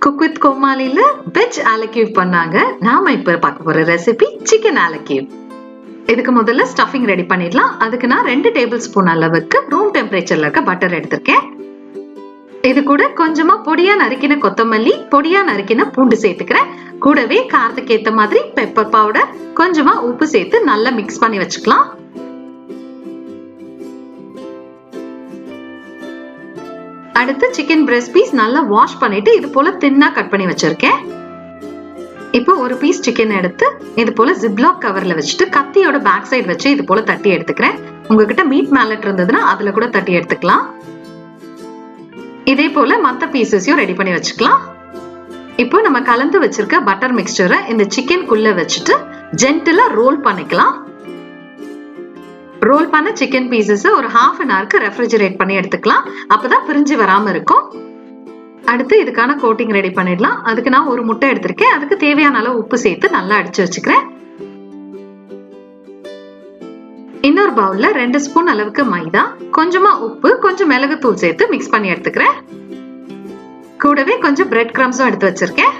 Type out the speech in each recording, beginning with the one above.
Cook with கோமாளில veg ஆலக்யூவ் பண்ணாங்க. நாம இப்ப பார்க்க போற ரெசிபி சிக்கன் ஆலக்யூவ். இதுக்கு முதல்ல ஸ்டஃபிங் ரெடி பண்ணிடலாம். அதுக்கு நான் 2 டேபிள் ஸ்பூன் அளவுக்கு ரூம் டெம்பரேச்சர்ல இருக்க பட்டர் எடுத்திருக்கேன். இது கூட கொஞ்சமா பொடியா நறுக்கின கொத்தமல்லி, பொடியா நறுக்கின பூண்டு சேர்த்துக்கிறேன். கூடவே காரத்துக்கு ஏத்த மாதிரி பெப்பர் பவுடர், கொஞ்சமா உப்பு சேர்த்து நல்லா மிக்ஸ் பண்ணி வச்சுக்கலாம். அடுத்து சிக்கன் பிரஸ்ட் பீஸ் நல்லா வாஷ் பண்ணிட்டு இது போல தின்னா கட் பண்ணி வச்சிருக்கேன். இப்போ ஒரு பீஸ் சிக்கன் எடுத்து இது போல ஜிப்லாக் கவர்ல வச்சுட்டு கத்தியோட பேக் சைடு வச்சு இது போல தட்டி எடுத்துக்கிறேன். உங்ககிட்ட மீட் மேலட் இருந்ததுன்னா அதுல கூட தட்டி எடுத்துக்கலாம். இதே போல மத்த பீசஸையும் ரெடி பண்ணி வச்சுக்கலாம். இப்போ நம்ம கலந்து வச்சிருக்க பட்டர் மிக்ஸ்சரை இந்த சிக்கன் குள்ள வச்சுட்டு ஜென்டிலா ரோல் பண்ணிக்கலாம். ரோல் பண்ண சிக்கன் பீசஸ் ஒரு half an hour ரெஃப்ரிஜரேட் பண்ணி எடுத்துக்கலாம். அப்பதான் பிரிஞ்சு வராம இருக்கும். அடுத்து இதுக்கான கோட்டிங் ரெடி பண்ணிடலாம். அதுக்கு நான் ஒரு முட்டை எடுத்திருக்கேன். அதுக்கு தேவையான அளவு உப்பு சேர்த்து நல்லா அடிச்சு வச்சுக்கிறேன். இன்னொரு பவுல்ல 2 ஸ்பூன் அளவுக்கு மைதா, கொஞ்சமா உப்பு, கொஞ்சம் மிளகுத்தூள் சேர்த்து மிக்ஸ் பண்ணி எடுத்துக்கிறேன். கூடவே கொஞ்சம் பிரெட் கிரம்ஸும் எடுத்து வச்சிருக்கேன்.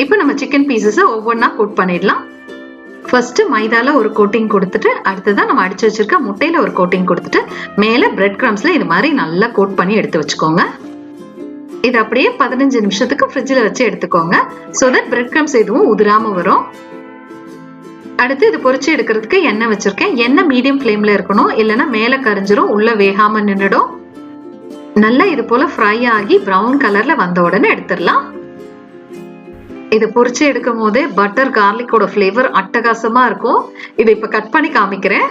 இப்போ நம்ம சிக்கன் பீசஸ் ஒவ்வொன்னா கோட் பண்ணிடலாம். ஃபர்ஸ்ட் மைதால ஒரு கோட்டிங் கொடுத்துட்டு அடுத்ததான் நம்ம அடிச்சு வச்சிருக்க முட்டையில ஒரு கோட்டிங் கொடுத்துட்டு மேல பிரெட் கிரம்ஸ்ல இது மாதிரி நல்லா கோட் பண்ணி எடுத்து வச்சுக்கோங்க. இது அப்படியே 15 நிமிஷத்துக்கு ஃப்ரிட்ஜ்ல வச்சு எடுத்துக்கோங்க. சோ தட் பிரெட் கிரம்ஸ் எதுவும் உதிராம வரும். அடுத்து இது பொரிச்சு எடுக்கிறதுக்கு எண்ணெய் வச்சிருக்கேன். எண்ணெய் மீடியம் ஃப்ளேம்ல இருக்கணும், இல்லைன்னா மேல கரிஞ்சிரும், உள்ள வேகாம நின்னுடும். நல்லா இது போல ஃப்ரை ஆகி பிரவுன் கலர்ல வந்த உடனே எடுத்துடலாம். இது பொரிச்சு எடுக்கும் போதே பட்டர் கார்லிக்கோட ஃபிளேவர் அட்டகாசமா இருக்கும். இதை இப்ப கட் பண்ணி காமிக்கிறேன்.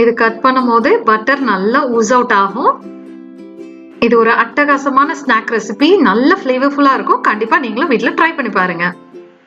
இது கட் பண்ணும் போதே பட்டர் நல்லா ஊஸ் அவுட் ஆகும். இது ஒரு அட்டகாசமான ஸ்நாக் ரெசிபி, நல்ல ஃபிளேவர்ஃபுல்லா இருக்கும். கண்டிப்பா நீங்களும் வீட்ல ட்ரை பண்ணி பாருங்க.